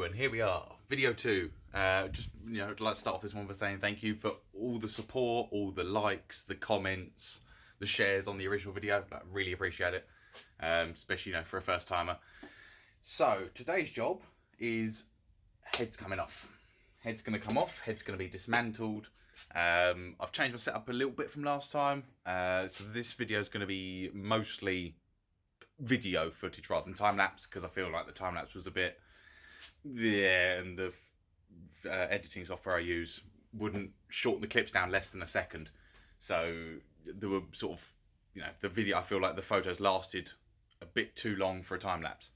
and here we are, video 2. Just, I'd like to start off this one by saying thank you for all the support, all the likes, the comments, the shares on the original video. I really appreciate it, especially, for a first timer. So, today's job is head's coming off. Head's going to come off, head's going to be dismantled. I've changed my setup a little bit from last time. So this video is going to be mostly video footage rather than time-lapse, because I feel like the time-lapse was a bit, and the editing software I use wouldn't shorten the clips down less than a second. So there were sort of, the video, I feel like the photos lasted a bit too long for a time-lapse.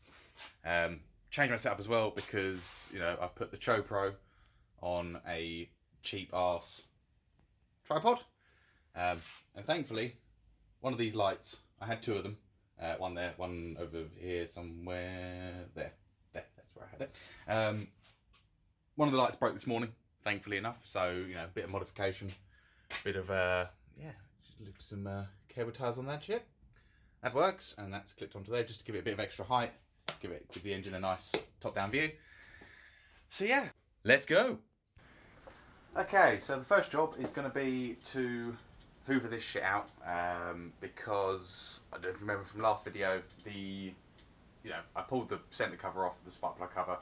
Changed my setup as well because, I've put the ChoPro on a cheap-ass tripod. And thankfully, one of these lights, I had two of them. One there, one over here somewhere. There, that's where I had it. One of the lights broke this morning, thankfully enough. So, a bit of modification, bit of, just some cable ties on that shit. That works, and that's clipped onto there just to give it a bit of extra height, give the engine a nice top-down view. So yeah, let's go. Okay, so the first job is going to be to hoover this shit out, because I don't remember from last video, I pulled the center cover off the spark plug cover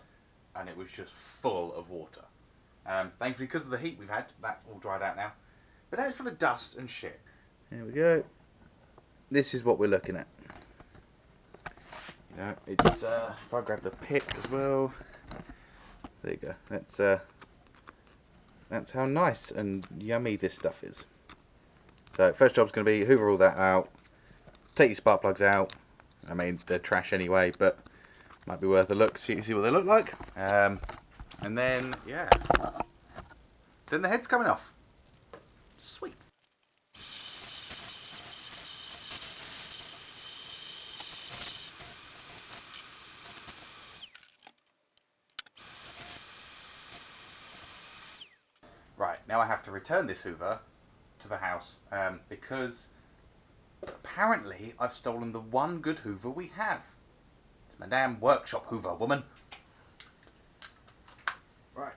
and it was just full of water. Thankfully, because of the heat we've had, that all dried out now, but now it's full of dust and shit. There we go. This is what we're looking at. It's if I grab the pick as well, there you go. That's how nice and yummy this stuff is. So first job's going to be hoover all that out, take your spark plugs out. I mean, they're trash anyway, but might be worth a look, see what they look like. And then, yeah, then the head's coming off. Sweet. Right, now I have to return this hoover to the house, because apparently I've stolen the one good hoover we have. It's my damn workshop hoover, woman. Right.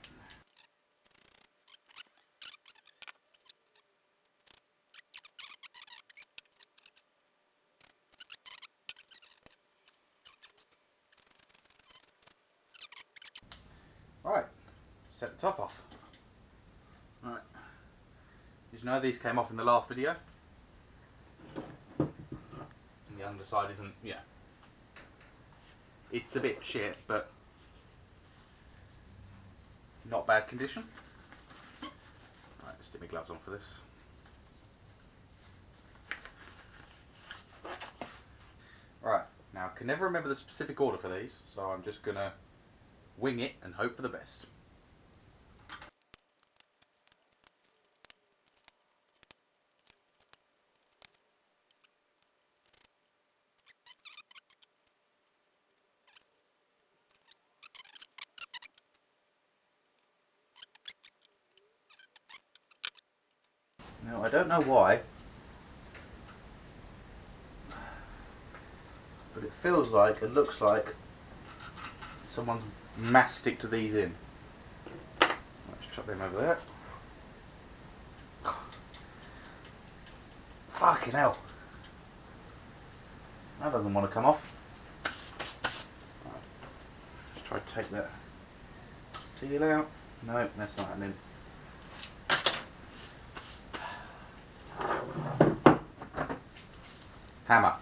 Right, set the top off. Right. Did you know these came off in the last video? And the underside isn't, it's a bit shit, but not bad condition. Right, let's stick my gloves on for this. Right, now I can never remember the specific order for these, so I'm just gonna wing it and hope for the best. Now, I don't know why, but it feels like, it looks like someone's masticed these in. Let's chuck them over there. Fucking hell. That doesn't want to come off. Let's try to take that seal out. No, that's not happening. Hammer.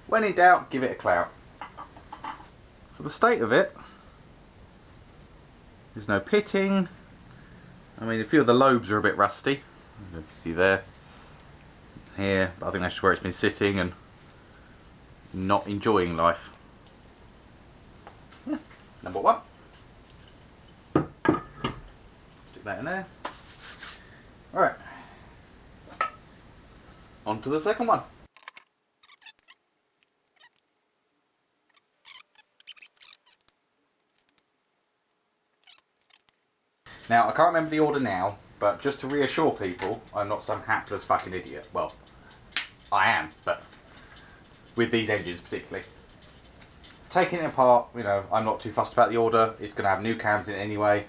When in doubt, give it a clout. For the state of it, there's no pitting. I mean, a few of the lobes are a bit rusty. You can see there, here, but I think that's just where it's been sitting and not enjoying life. Yeah, number one. Stick that in there. Alright, on to the second one. Now, I can't remember the order now, but just to reassure people, I'm not some hapless fucking idiot. Well, I am, but with these engines particularly. Taking it apart, you know, I'm not too fussed about the order. It's going to have new cams in it anyway.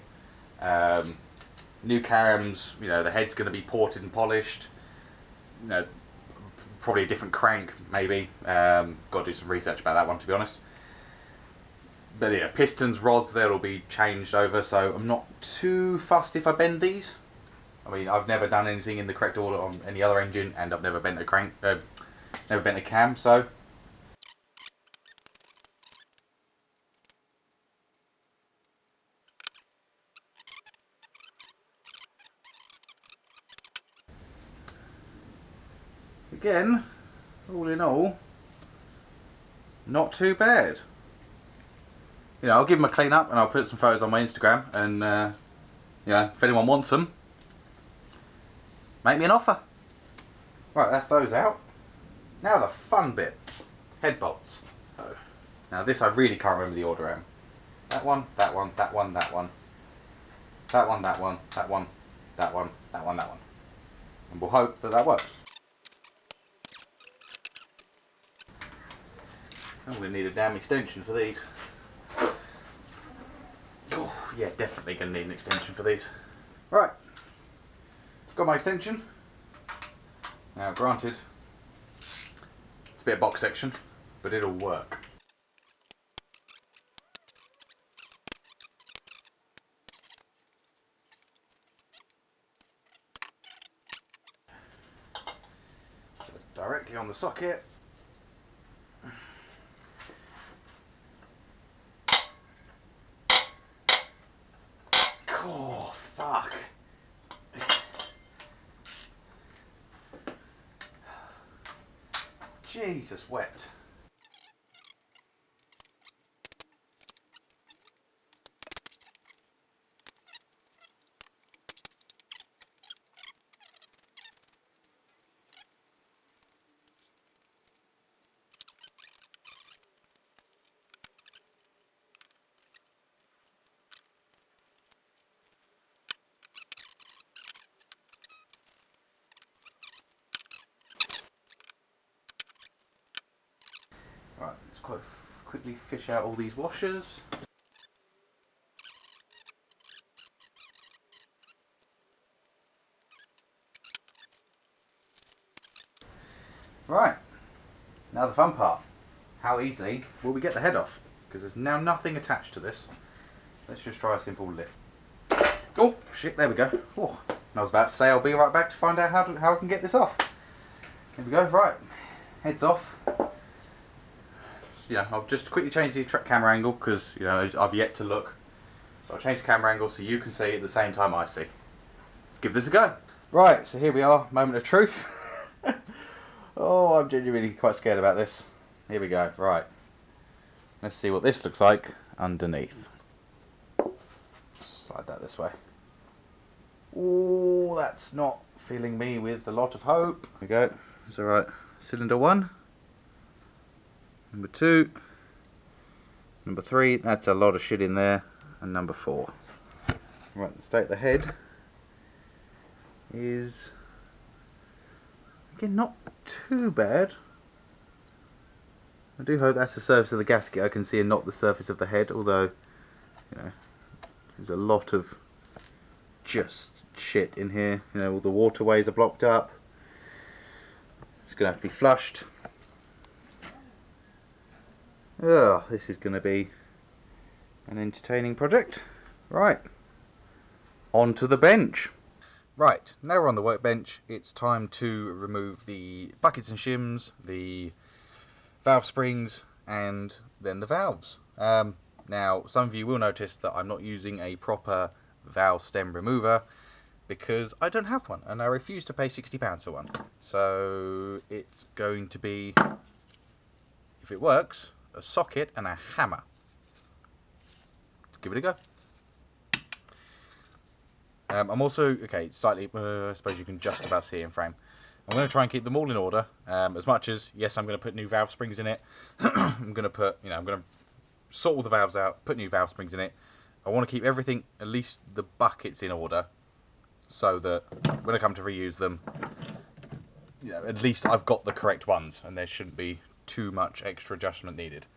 New cams, you know, the head's going to be ported and polished. You know, probably a different crank, maybe. Got to do some research about that one, to be honest. But yeah, pistons, rods, they'll be changed over, so I'm not too fussed if I bend these. I mean, I've never done anything in the correct order on any other engine, and I've never bent a crank, never bent a cam, so. Again, all in all, not too bad. You know, I'll give them a clean up and I'll put some photos on my Instagram, and you know, if anyone wants them, make me an offer. Right, that's those out. Now the fun bit, head bolts. So, now this I really can't remember the order in. That one, that one, that one, that one. That one, that one, that one, that one, that one, that one. And we'll hope that that works. I'm going to need a damn extension for these. Oh, yeah, definitely going to need an extension for these. Right, got my extension. Now, granted, it's a bit of box section, but it'll work. So directly on the socket. Oh, fuck. Jesus wept. Right, let's quite quickly fish out all these washers. Right, now the fun part. How easily will we get the head off? Because there's now nothing attached to this. Let's just try a simple lift. Oh, shit, there we go. Oh, I was about to say I'll be right back to find out how I can get this off. Here we go, right, head's off. Yeah, I'll just quickly change the camera angle because, you know, I've yet to look. So I'll change the camera angle so you can see at the same time I see. Let's give this a go. Right, so here we are, moment of truth. Oh, I'm genuinely quite scared about this. Here we go, right. Let's see what this looks like underneath. Slide that this way. Oh, that's not filling me with a lot of hope. There we go, it's alright. Cylinder 1. Number 2, number 3, that's a lot of shit in there, and number 4. Right, the state of the head is, again, not too bad. I do hope that's the surface of the gasket I can see and not the surface of the head, although, you know, there's a lot of just shit in here. You know, all the waterways are blocked up. It's going to have to be flushed. Oh, this is going to be an entertaining project. Right, onto the bench. Right, now we're on the workbench, it's time to remove the buckets and shims, the valve springs, and then the valves. Now, some of you will notice that I'm not using a proper valve stem remover because I don't have one, and I refuse to pay £60 for one. So it's going to be, if it works, a socket and a hammer. Let's give it a go. I'm also, okay, slightly, I suppose you can just about see it in frame. I'm going to try and keep them all in order, as much as, yes, I'm going to put new valve springs in it. I'm going to put, you know, I'm going to sort all the valves out, put new valve springs in it. I want to keep everything, at least the buckets, in order, so that when I come to reuse them, you know, at least I've got the correct ones, and there shouldn't be too much extra adjustment needed.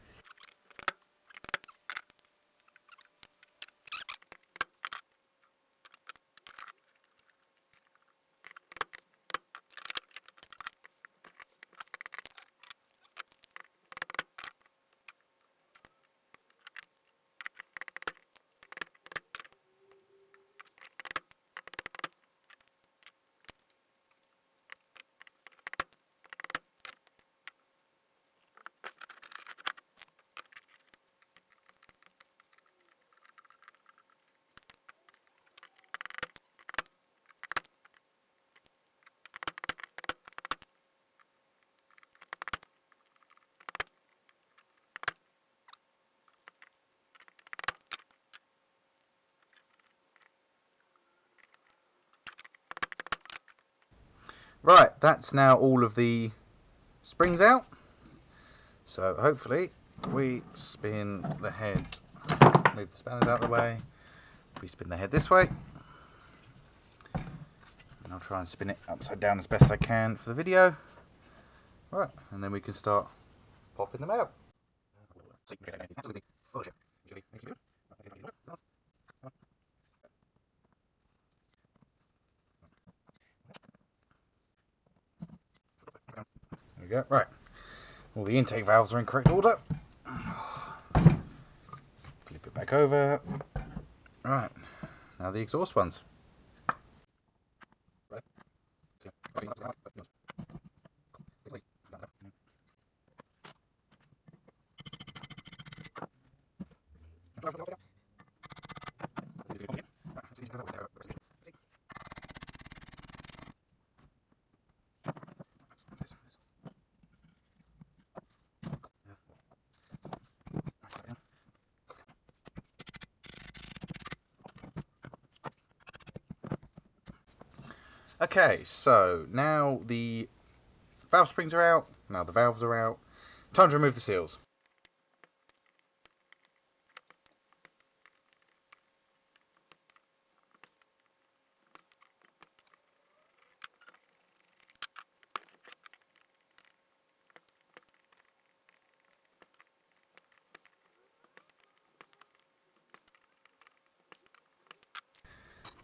Right, that's now all of the springs out. So hopefully we spin the head, move the spanners out of the way, we spin the head this way, and I'll try and spin it upside down as best I can for the video. Right, and then we can start popping them out. There we go. Right, all the intake valves are in correct order. Flip it back over. Right, now the exhaust ones. Okay, so now the valve springs are out, now the valves are out. Time to remove the seals.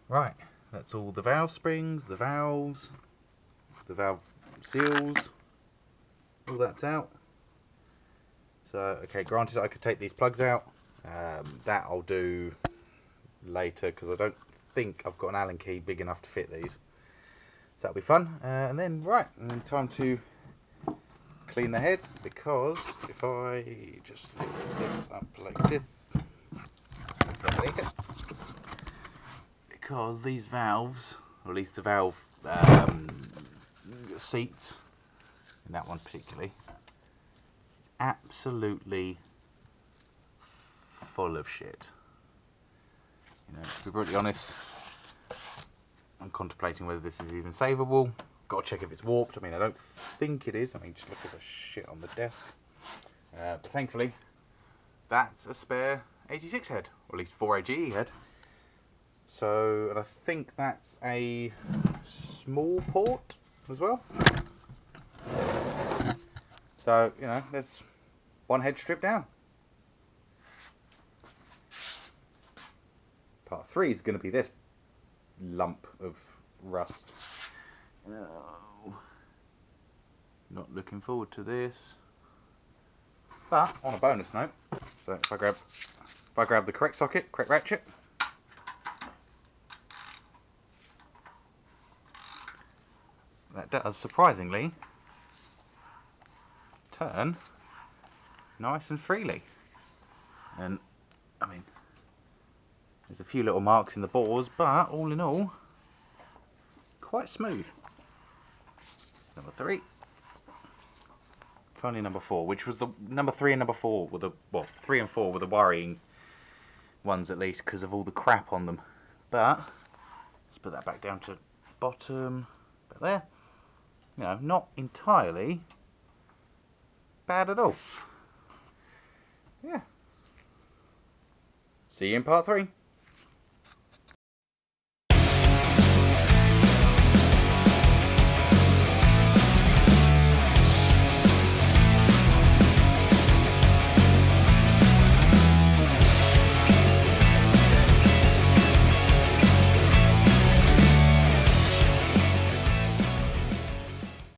Right, that's all the valve springs, the valves, the valve seals, all that's out. So, okay, granted I could take these plugs out. That I'll do later because I don't think I've got an Allen key big enough to fit these. So that'll be fun. And then, right, and then time to clean the head, because if I just lift this up like this, because these valves, or at least the valve seats, in that one particularly, absolutely full of shit. You know, to be brutally honest, I'm contemplating whether this is even savable. Got to check if it's warped. I mean, I don't think it is. I mean, just look at the shit on the desk. But thankfully, that's a spare 86 head, or at least 4AGE head. So, and I think that's a small port as well. So, you know, there's one head stripped down. Part 3 is going to be this lump of rust. No, not looking forward to this. But on a bonus note, so if I grab the correct socket, correct ratchet, that does surprisingly turn nice and freely. And I mean, there's a few little marks in the bores, but all in all, quite smooth. Number 3. Finally number 4, which was the number 3 and number 4 were the, well, 3 and 4 were the worrying ones, at least because of all the crap on them. But let's put that back down to bottom, about there. You know, not entirely bad at all. Yeah. See you in part 3.